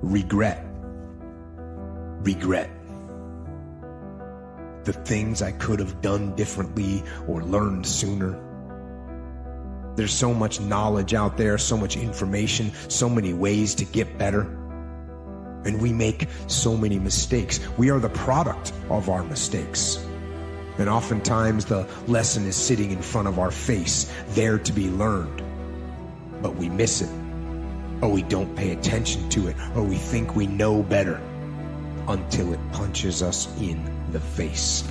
regret. Regret. The things I could have done differently or learned sooner. There's so much knowledge out there, so much information, so many ways to get better. And we make so many mistakes. We are the product of our mistakes. And oftentimes the lesson is sitting in front of our face, there to be learned. But we miss it, or we don't pay attention to it, or we think we know better until it punches us in the face.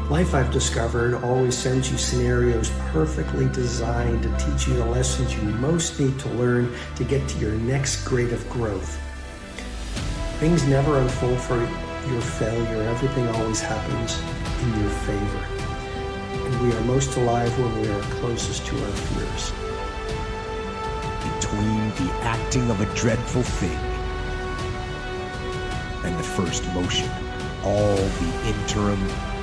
Life, I've discovered, always sends you scenarios perfectly designed to teach you the lessons you most need to learn to get to your next grade of growth. Things never unfold for your failure. Everything always happens in your favor. And we are most alive when we are closest to our fears. Between the acting of a dreadful thing and the first motion, all the interim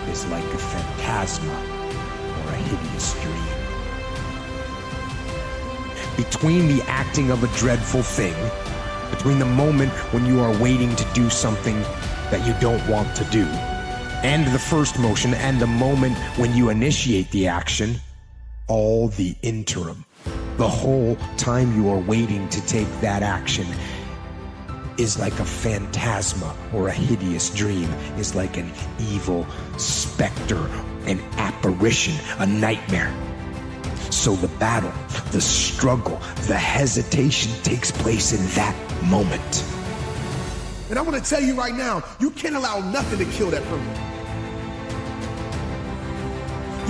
is like a phantasma or a hideous dream. Between the acting of a dreadful thing, between the moment when you are waiting to do something that you don't want to do, and the first motion, and the moment when you initiate the action, all the interim, the whole time you are waiting to take that action, is like a phantasma or a hideous dream, is like an evil specter, an apparition, a nightmare. So the battle, the struggle, the hesitation takes place in that moment. And I want to tell you right now, you can't allow nothing to kill that from you.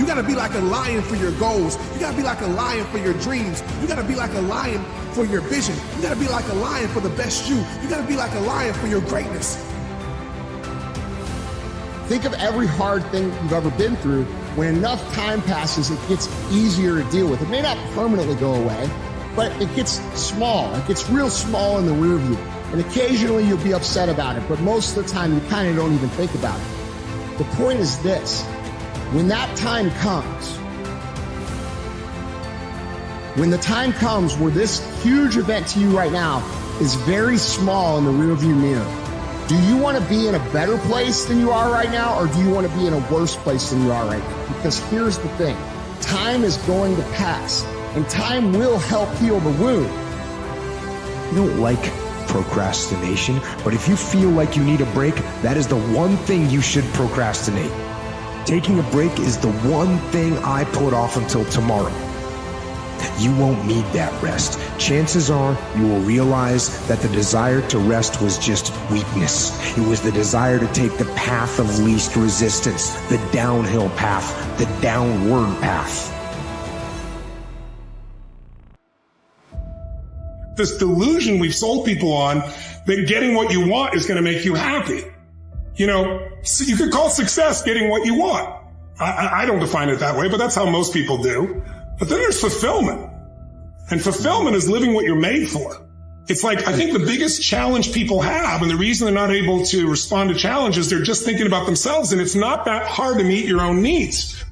You gotta be like a lion for your goals. You gotta be like a lion for your dreams. You gotta be like a lion for your vision. You gotta be like a lion for the best you. You gotta be like a lion for your greatness. Think of every hard thing you've ever been through. When enough time passes, it gets easier to deal with. It may not permanently go away, but it gets small. It gets real small in the rear view. And occasionally you'll be upset about it, but most of the time you kind of don't even think about it. The point is this: when that time comes, when the time comes where this huge event to you right now is very small in the rearview mirror, do you want to be in a better place than you are right now, or do you want to be in a worse place than you are right now? Because here's the thing: time is going to pass, and time will help heal the wound. You don't like procrastination, but if you feel like you need a break, that is the one thing you should procrastinate. Taking a break is the one thing I put off until tomorrow. You won't need that rest. Chances are you will realize that the desire to rest was just weakness. It was the desire to take the path of least resistance, the downhill path, the downward path. This delusion we've sold people on that getting what you want is going to make you happy. You know, so you could call success getting what you want. I don't define it that way, but that's how most people do. But then there's fulfillment. And fulfillment is living what you're made for. It's like, I think the biggest challenge people have, and the reason they're not able to respond to challenges, they're just thinking about themselves, and it's not that hard to meet your own needs.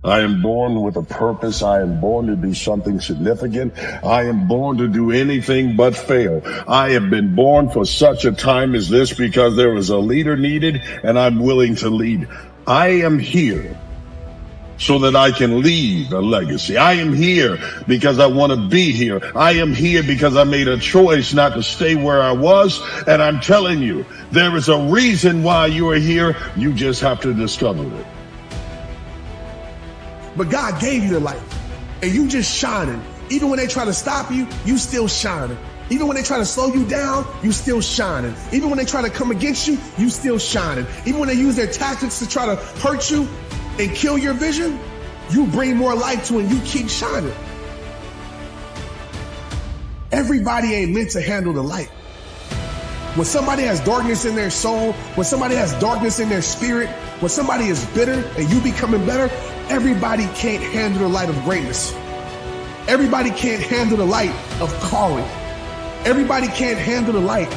I am born with a purpose. I am born to do something significant. I am born to do anything but fail. I have been born for such a time as this because there is a leader needed, and I'm willing to lead. I am here so that I can leave a legacy. I am here because I want to be here. I am here because I made a choice not to stay where I was. And I'm telling you, there is a reason why you are here. You just have to discover it. But God gave you the light, and you just shining. Even when they try to stop you, you still shining. Even when they try to slow you down, you still shining. Even when they try to come against you, you still shining. Even when they use their tactics to try to hurt you and kill your vision, you bring more light to it and you keep shining. Everybody ain't meant to handle the light. When somebody has darkness in their soul, when somebody has darkness in their spirit, when somebody is bitter and you becoming better, everybody can't handle the light of greatness. Everybody can't handle the light of calling. Everybody can't handle the light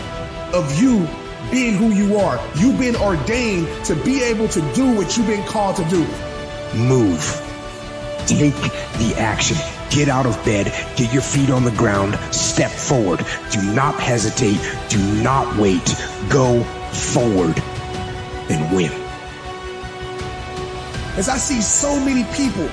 of you being who you are. You've been ordained to be able to do what you've been called to do. Move. Take the action. Get out of bed, get your feet on the ground, step forward. Do not hesitate, do not wait. Go forward and win. As I see so many people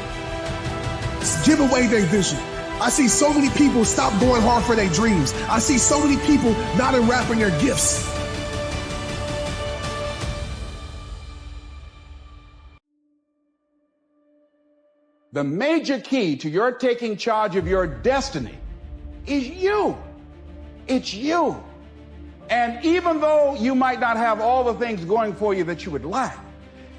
give away their vision, I see so many people stop going hard for their dreams. I see so many people not unwrapping their gifts. The major key to your taking charge of your destiny is you. It's you. And even though you might not have all the things going for you that you would like,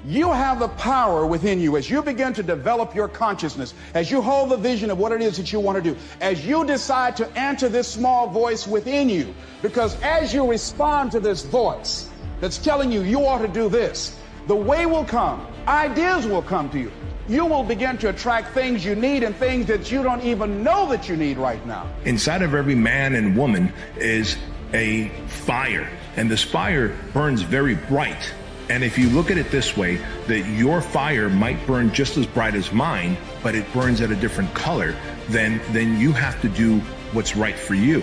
you have the power within you as you begin to develop your consciousness, as you hold the vision of what it is that you want to do, as you decide to answer this small voice within you. Because as you respond to this voice that's telling you you ought to do this, the way will come, ideas will come to you. You will begin to attract things you need and things that you don't even know that you need right now. Inside of every man and woman is a fire, and this fire burns very bright. And if you look at it this way, that your fire might burn just as bright as mine, but it burns at a different color, then you have to do what's right for you.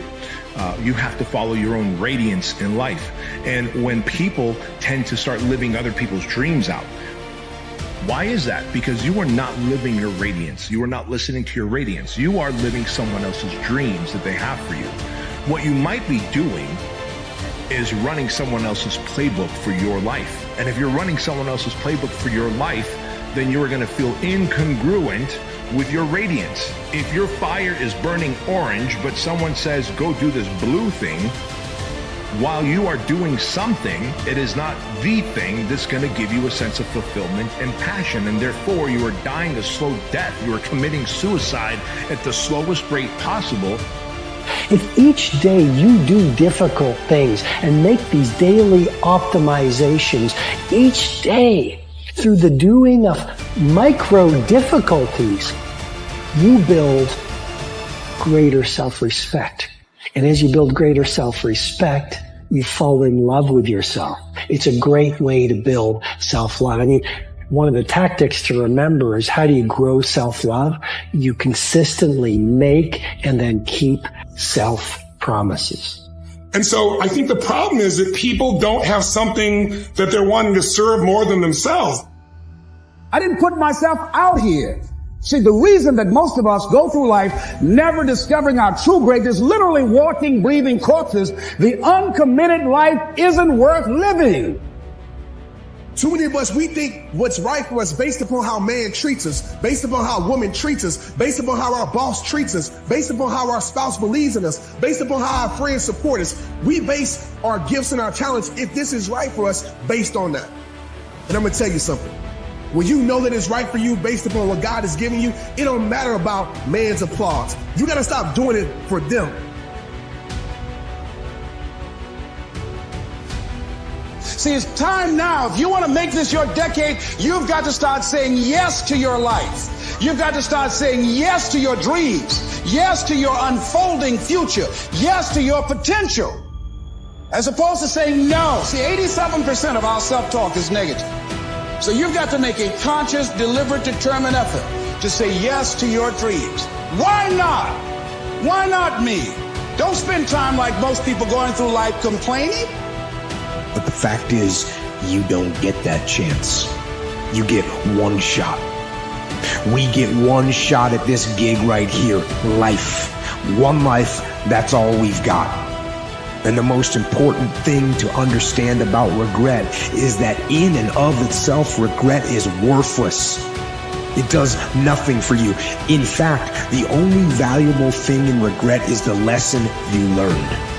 You have to follow your own radiance in life. And when people tend to start living other people's dreams out, why is that? Because you are not living your radiance. You are not listening to your radiance. You are living someone else's dreams that they have for you. What you might be doing is running someone else's playbook for your life. And if you're running someone else's playbook for your life, then you are going to feel incongruent with your radiance. If your fire is burning orange, but someone says, go do this blue thing, while you are doing something, it is not the thing that's going to give you a sense of fulfillment and passion. And therefore, you are dying a slow death. You are committing suicide at the slowest rate possible. If each day you do difficult things and make these daily optimizations, each day through the doing of micro difficulties, you build greater self-respect. And as you build greater self-respect, you fall in love with yourself. It's a great way to build self-love. I mean, one of the tactics to remember is, how do you grow self-love? You consistently make and then keep self-promises. And so I think the problem is that people don't have something that they're wanting to serve more than themselves. I didn't put myself out here. See, the reason that most of us go through life never discovering our true greatness, literally walking, breathing corpses, the uncommitted life isn't worth living. Too many of us, we think what's right for us based upon how man treats us, based upon how a woman treats us, based upon how our boss treats us, based upon how our spouse believes in us, based upon how our friends support us. We base our gifts and our talents, if this is right for us, based on that. And I'm going to tell you something. When you know that it's right for you based upon what God is giving you, it don't matter about man's applause. You got to stop doing it for them. See, it's time now. If you want to make this your decade, you've got to start saying yes to your life. You've got to start saying yes to your dreams, yes to your unfolding future, yes to your potential, as opposed to saying no. See, 87% of our self-talk is negative. So you've got to make a conscious, deliberate, determined effort to say yes to your dreams. Why not? Why not me? Don't spend time like most people going through life complaining. But the fact is, you don't get that chance. You get one shot. We get one shot at this gig right here. Life. One life, that's all we've got. And the most important thing to understand about regret is that in and of itself, regret is worthless. It does nothing for you. In fact, the only valuable thing in regret is the lesson you learned.